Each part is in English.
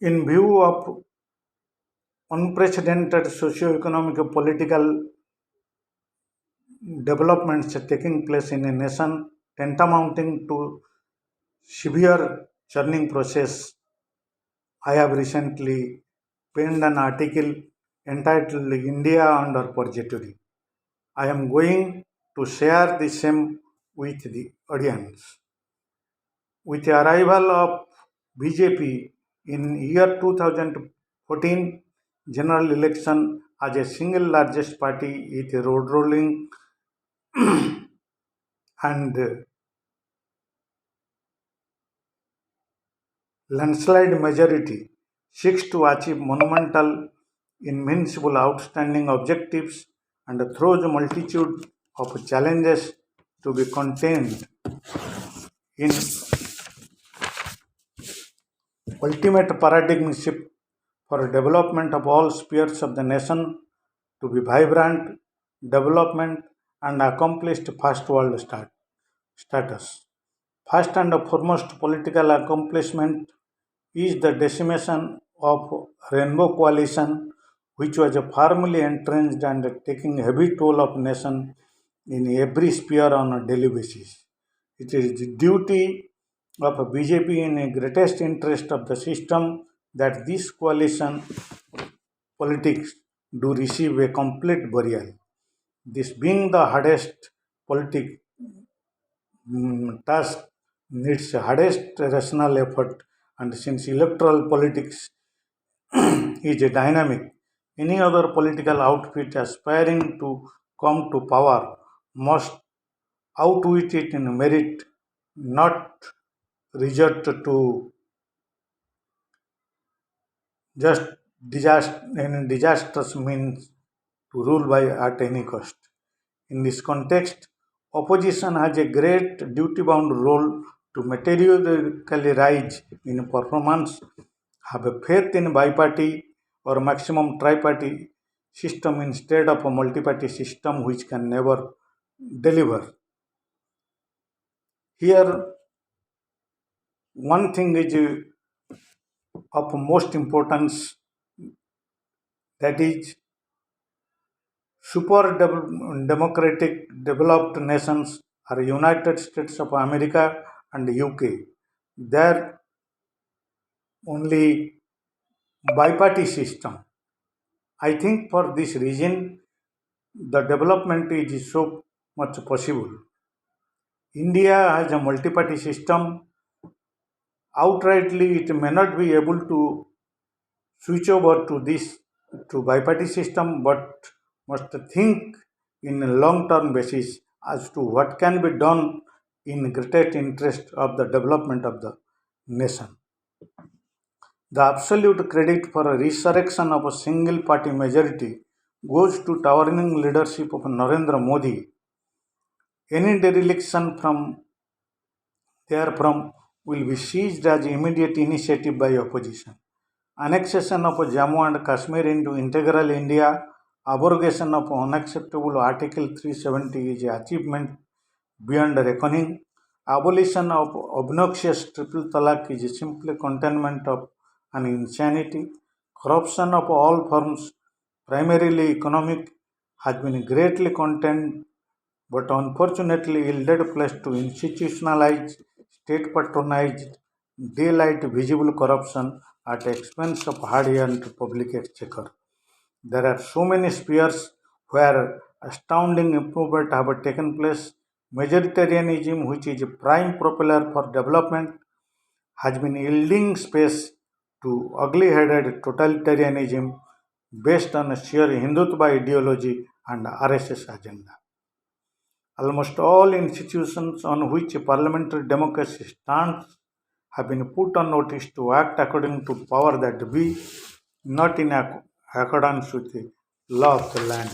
In view of unprecedented socio-economic and political developments taking place in a nation tantamounting to severe churning process, I have recently penned an article entitled India Under Purgatory. I am going to share the same with the audience. With the arrival of BJP in year 2014 general election as a single largest party with a road rolling and landslide majority seeks to achieve monumental, invincible, outstanding objectives and throws a multitude of challenges to be contained in ultimate paradigm shift for development of all spheres of the nation to be vibrant, development and accomplished first world status. First and foremost political accomplishment is the decimation of Rainbow Coalition, which was firmly entrenched and taking heavy toll of nation in every sphere on a daily basis. It is the duty of BJP in the greatest interest of the system that this coalition politics do receive a complete burial. This being the hardest politic task needs hardest rational effort, and since electoral politics is a dynamic, any other political outfit aspiring to come to power must outwit it in merit, not resort to just disastrous means to rule by at any cost. In this context, opposition has a great duty-bound role to materially rise in performance, have a faith in biparty or maximum tri-party system instead of a multi-party system which can never deliver. Here, one thing is of most importance, that is democratic developed nations are United States of America and UK. Their only biparty system. I think for this reason the development is so much possible. India has a multi-party system. Outrightly it may not be able to switch over to this to biparty system, but must think in a long-term basis as to what can be done in greatest interest of the development of the nation. The absolute credit for a resurrection of a single party majority goes to towering leadership of Narendra Modi. Any dereliction from therefrom will be seized as immediate initiative by opposition. Annexation of Jammu and Kashmir into integral India, abrogation of unacceptable Article 370 is an achievement beyond reckoning. Abolition of obnoxious triple talaq is simply containment of an insanity. Corruption of all forms, primarily economic, has been greatly contained but unfortunately yielded place to institutionalized, state patronized, daylight visible corruption at expense of hard-earned public exchequer. There are so many spheres where astounding improvement have taken place. Majoritarianism, which is a prime propeller for development, has been yielding space to ugly-headed totalitarianism based on a sheer Hindutva ideology and RSS agenda. Almost all institutions on which parliamentary democracy stands have been put on notice to act according to power that be, not in accordance with the law of the land.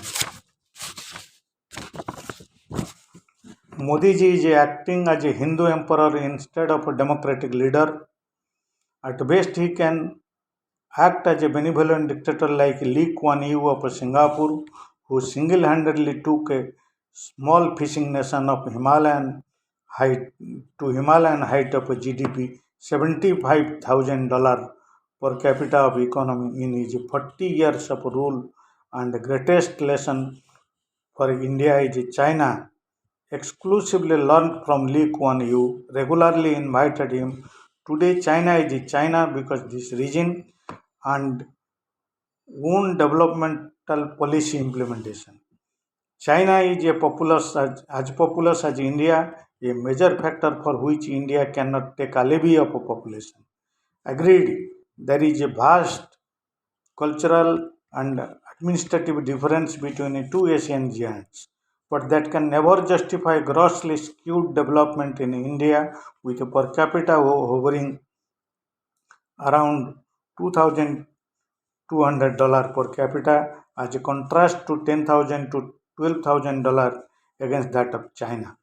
Modi ji is acting as a Hindu emperor instead of a democratic leader. At best, he can act as a benevolent dictator like Lee Kuan Yew of Singapore, who single-handedly took a small fishing nation of Himalayan height of a GDP $75,000 per capita of economy in his 40 years of rule, and the greatest lesson for India is China exclusively learned from Lee Kuan Yew, regularly invited him. Today China is China because this region and own developmental policy implementation. China is as populous as India, a major factor for which India cannot take a levy of a population. Agreed, there is a vast cultural and administrative difference between the two Asian giants, but that can never justify grossly skewed development in India with a per capita hovering around 2,200 dollars per capita as a contrast to 10,000 to $12,000 against that of China.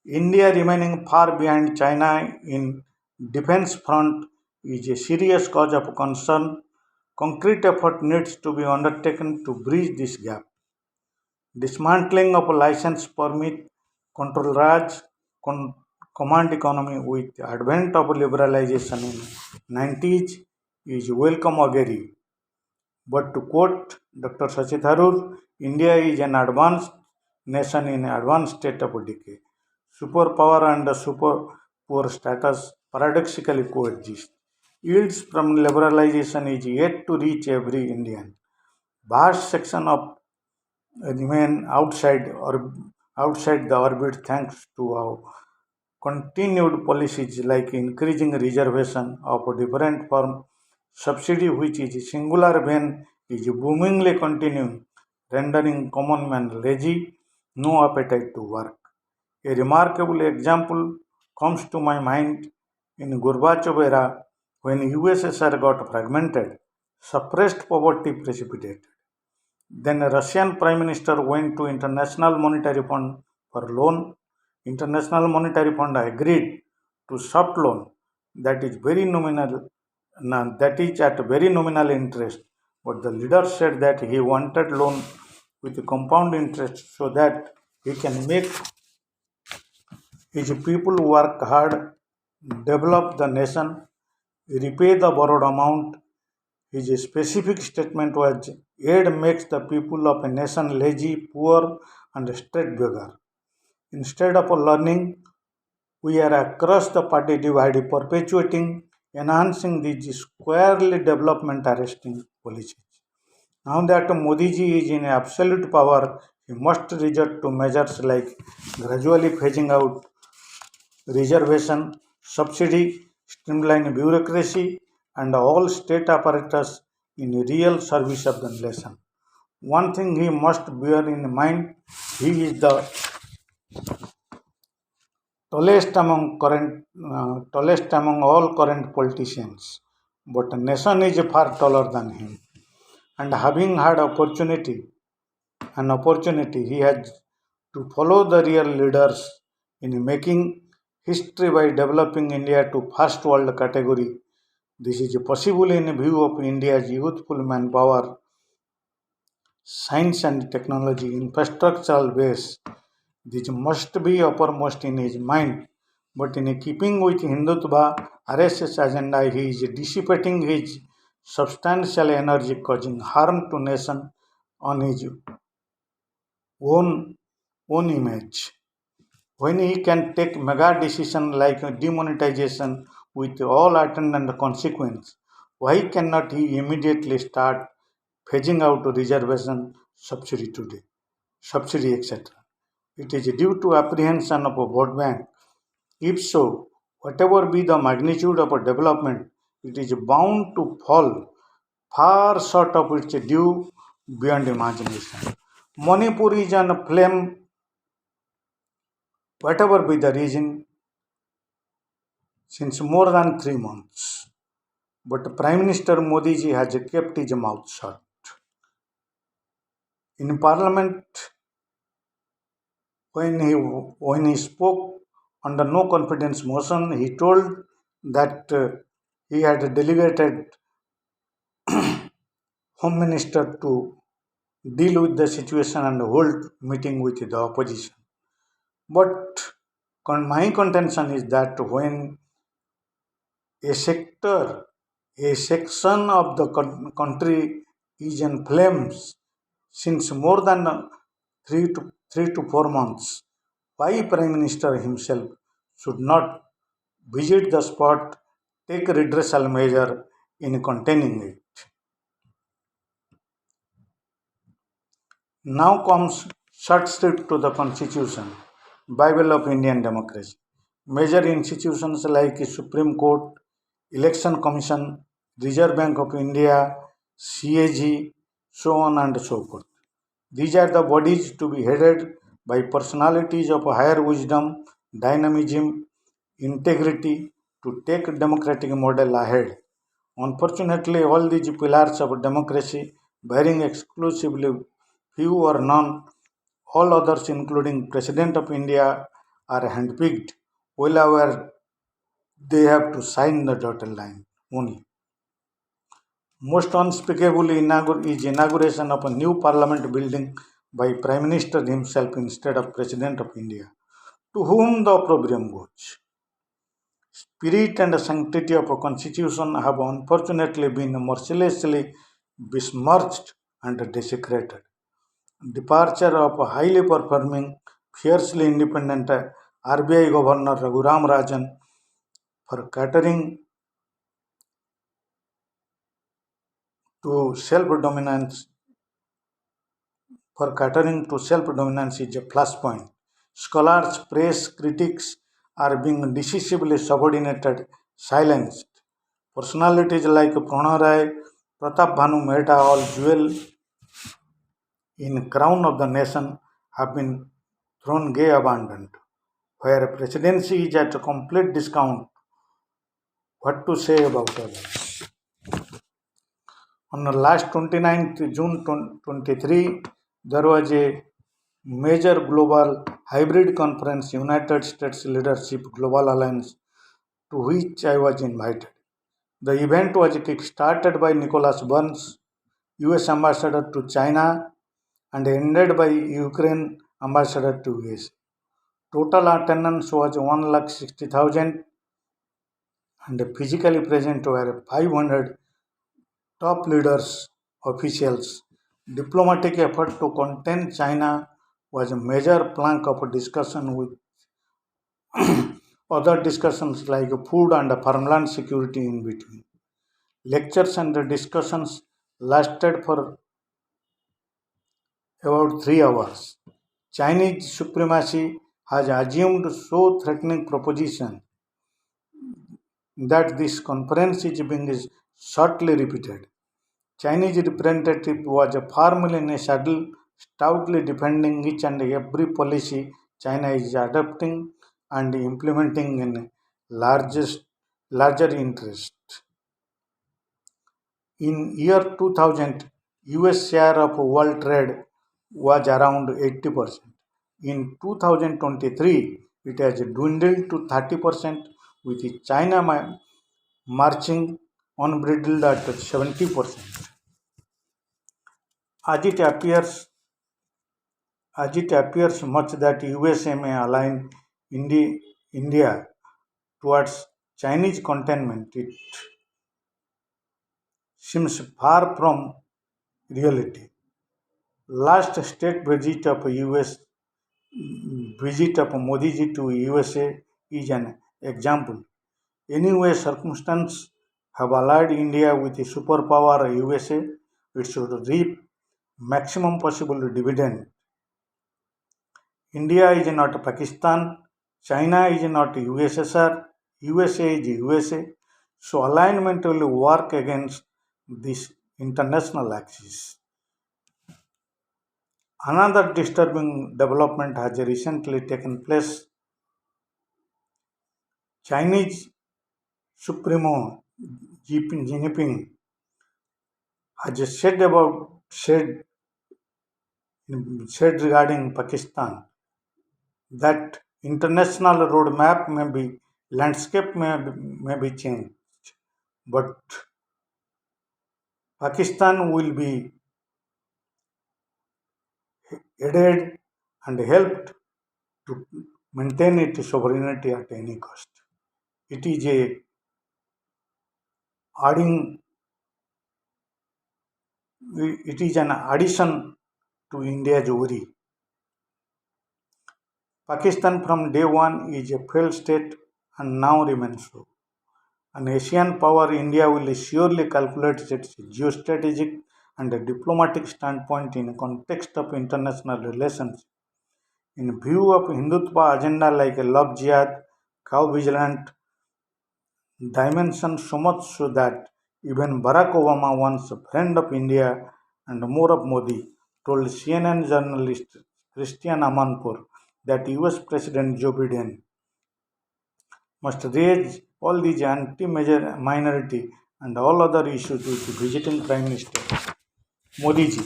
India remaining far behind China in defense front is a serious cause of concern. Concrete effort needs to be undertaken to bridge this gap. Dismantling of license permit, control Raj, command economy with advent of liberalization in 90s is welcome augury. But to quote Dr. Sachi Tharoor, India is an advanced nation in advanced state of decay. Superpower and super poor status paradoxically coexist. Yields from liberalization is yet to reach every Indian. Vast section of remain outside the orbit thanks to our continued policies like increasing reservation of different firm subsidy which is singular vein is boomingly continuing, rendering common man lazy, no appetite to work. A remarkable example comes to my mind in Gorbachev era when USSR got fragmented, suppressed poverty precipitated. Then a Russian Prime Minister went to International Monetary Fund for loan. International Monetary Fund agreed to soft loan that is very nominal, that is at very nominal interest. But the leader said that he wanted loan with compound interest so that he can make his people work hard, develop the nation, repay the borrowed amount. His specific statement was aid makes the people of a nation lazy, poor, and straight beggar. Instead of learning, we are across the party divide perpetuating, enhancing these squarely development arresting policies. Now that Modi ji is in absolute power, he must resort to measures like gradually phasing out reservation, subsidy, streamline bureaucracy, and all state apparatus in real service of the nation. One thing he must bear in mind, he is the tallest among all current politicians, but the nation is far taller than him. And having had an opportunity, he has to follow the real leaders in making history by developing India to first world category. This is possible in view of India's youthful manpower, science and technology, infrastructural base. This must be uppermost in his mind. But in keeping with Hindutva RSS agenda, he is dissipating his substantial energy, causing harm to nation on his own, own image. When he can take mega decision like demonetization with all attendant consequence, why cannot he immediately start phasing out reservation subsidy, etc.? It is due to apprehension of a vote bank. If so, whatever be the magnitude of a development, it is bound to fall far short of its due beyond imagination. Manipur is on flame, whatever be the reason, since more than 3 months. But Prime Minister Modi ji has kept his mouth shut. In Parliament, when he spoke under no confidence motion, he told that he had delegated Home Minister to deal with the situation and hold meeting with the opposition. But my contention is that when a sector A section of the country is in flames since more than 3 to 4 months. Why Prime Minister himself should not visit the spot, take redressal measure in containing it. Now comes short strip to the Constitution, Bible of Indian democracy. Major institutions like Supreme Court, Election Commission, Reserve Bank of India, CAG, so on and so forth. These are the bodies to be headed by personalities of higher wisdom, dynamism, integrity to take democratic model ahead. Unfortunately, all these pillars of democracy, bearing exclusively few or none, all others, including President of India, are handpicked, well aware they have to sign the dotted line only. Most unspeakable is inauguration of a new parliament building by Prime Minister himself instead of President of India, to whom the opprobrium goes. Spirit and sanctity of a constitution have unfortunately been mercilessly besmirched and desecrated. Departure of a highly performing, fiercely independent RBI Governor Raghuram Rajan for catering to self-dominance self-dominance is a flashpoint. Scholars, press, critics are being decisively subordinated, silenced. Personalities like Pranay Rai, Pratap Bhanu Mehta, all jewel in crown of the nation, have been thrown gay abandoned. Where presidency is at a complete discount, what to say about others? On the last 29th June 23, there was a major global hybrid conference, United States Leadership Global Alliance, to which I was invited. The event was kick-started by Nicholas Burns, US Ambassador to China, and ended by Ukraine Ambassador to US. Total attendance was 1,60,000 and physically present were 500 top leaders, officials. Diplomatic effort to contain China was a major plank of discussion with other discussions like food and farmland security in between. Lectures and discussions lasted for about 3 hours. Chinese supremacy has assumed so threatening proposition that this conference is being shortly repeated. Chinese representative was firmly in a saddle, stoutly defending each and every policy China is adopting and implementing in larger interest. In year 2000, US share of world trade was around 80%. In 2023, it has dwindled to 30% with China marching unbridled at 70%. As it appears, as it appears much that USA may align India towards Chinese containment, it seems far from reality. Last state visit of Modi ji to USA is an example. Anyway, circumstances have allied India with the superpower USA. It should reap maximum possible dividend. India is not Pakistan, China is not USSR, USA is USA. So alignment will work against this international axis. Another disturbing development has recently taken place. Chinese Supremo Xi Jinping has said regarding Pakistan that international roadmap may be landscape may be changed, but Pakistan will be aided and helped to maintain its sovereignty at any cost. It is a adding it is an addition to India's worry. Pakistan from day one is a failed state and now remains so. An Asian power, India will surely calculate its geostrategic and diplomatic standpoint in context of international relations. In view of Hindutva agenda like a love jihad, cow vigilant dimension so much so that even Barack Obama, once a friend of India and more of Modi, told CNN journalist Christian Amanpour that US President Joe Biden must raise all these anti-minority and all other issues with the visiting Prime Minister Modi ji.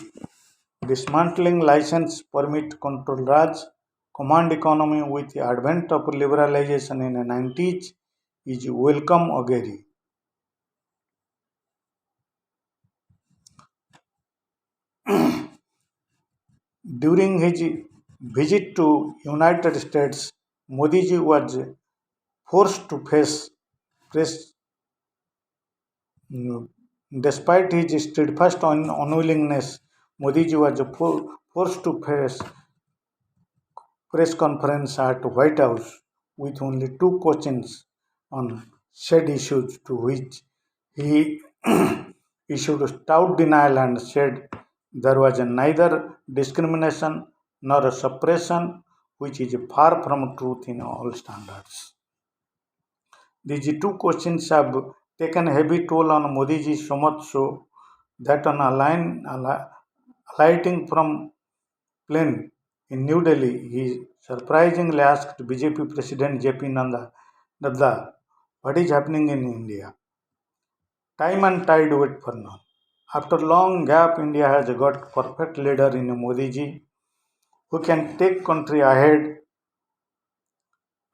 Dismantling license permit control Raj, command economy with the advent of liberalization in the 90s is welcome augury. During his visit to United States, Modi ji was forced to face press. Despite his steadfast unwillingness, Modi ji was forced to face press conference at White House with only two questions on said issues, to which he issued stout denial and said there was neither discrimination nor suppression, which is far from truth in all standards. These two questions have taken heavy toll on Modi ji, so much so that on alighting from plane in New Delhi, he surprisingly asked BJP President JP Nadda what is happening in India. Time and tide wait for none. After long gap, India has got perfect leader in Modi ji who can take country ahead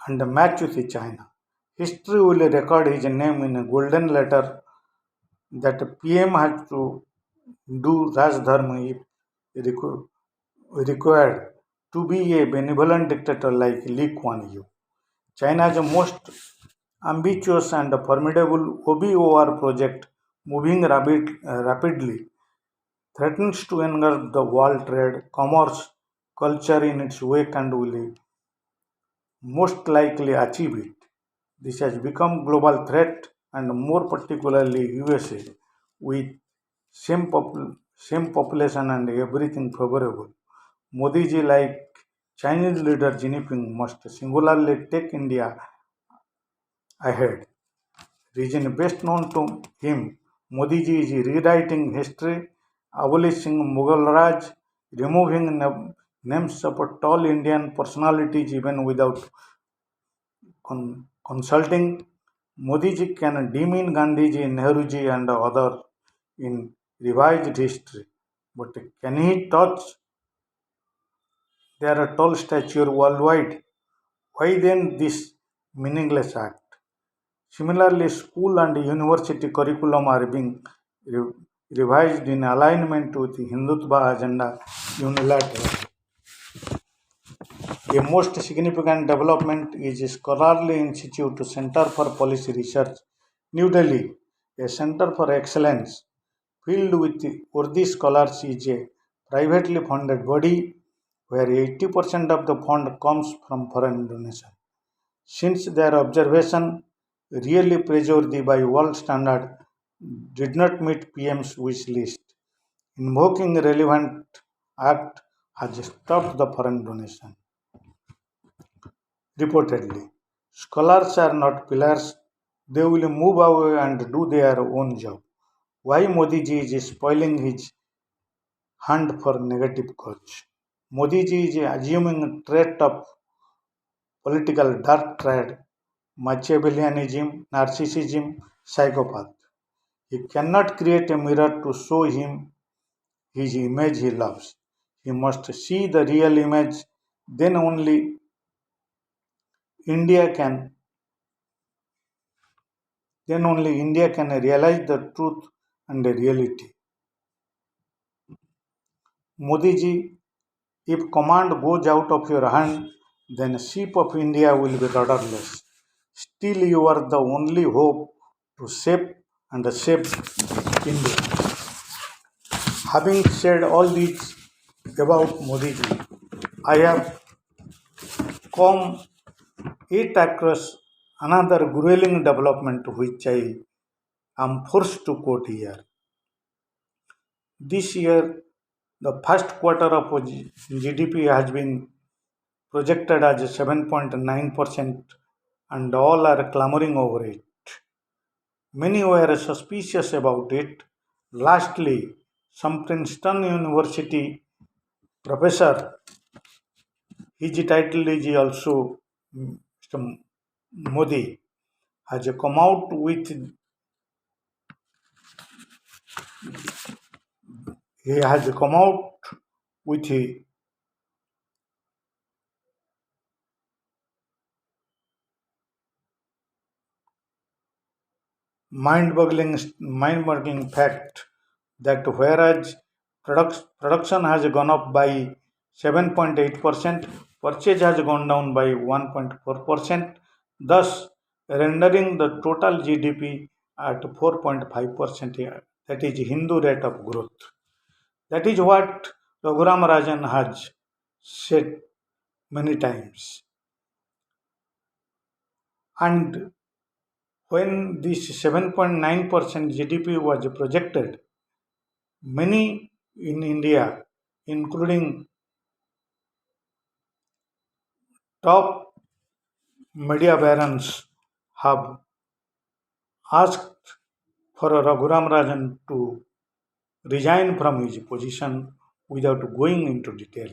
and match with China. History will record his name in a golden letter that PM has to do Raj Dharma if required to be a benevolent dictator like Lee Kuan Yew. China's most ambitious and formidable OBOR project, moving rapidly, threatens to engulf the world trade, commerce, culture in its wake and will most likely achieve it. This has become global threat and more particularly USA with same population and everything favorable. Modi ji, like Chinese leader Xi Jinping, must singularly take India ahead. Region best known to him, Modi ji is rewriting history, abolishing Mughal Raj, removing names of tall Indian personalities even without consulting. Modi ji can demean Gandhi ji, Nehru ji, and others in revised history, but can he touch their tall stature worldwide? Why then this meaningless act? Similarly, school and university curriculum are being re- revised in alignment with the Hindutva agenda unilaterally. A most significant development is Scholarly Institute Center for Policy Research, New Delhi, a center for excellence filled with worthy scholars, is a privately funded body where 80% of the fund comes from foreign donation. Since their observation, really praiseworthy by world standard, did not meet PM's wish list, invoking relevant act has stopped the foreign donation. Reportedly, scholars are not pillars, they will move away and do their own job. Why Modi ji is spoiling his hand for negative cause? Modi ji is assuming a trait of political dark trade, Machiavellianism, narcissism, psychopath. He cannot create a mirror to show him his image he loves. He must see the real image, then India can only India can realize the truth and the reality. Modi ji, if command goes out of your hand, then sheep of India will be rudderless. Still, you are the only hope to shape and shaped India. Having said all this about Modi ji, I have come it across another grueling development which I am forced to quote here. This year, the first quarter of GDP has been projected as 7.9%, and all are clamoring over it. Many were suspicious about it. Lastly, some Princeton University professor, his title is also Mr. Modi, has come out with he has come out with a mind-boggling fact that whereas production has gone up by 7.8%, purchase has gone down by 1.4%, thus rendering the total GDP at 4.5%. That is Hindu rate of growth. That is what Raghuram Rajan has said many times. And when this 7.9% GDP was projected, many in India, including top media barons, have asked for Raghuram Rajan to resign from his position without going into detail.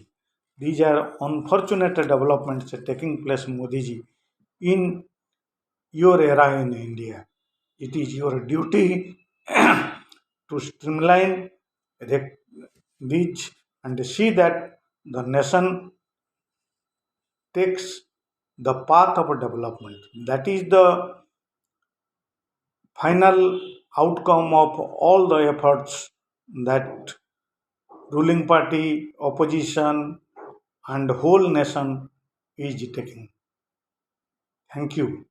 These are unfortunate developments taking place, Modi ji, in your era in India. It is your duty to streamline these and see that the nation takes the path of development. That is the final outcome of all the efforts that ruling party, opposition, and whole nation is taking. Thank you.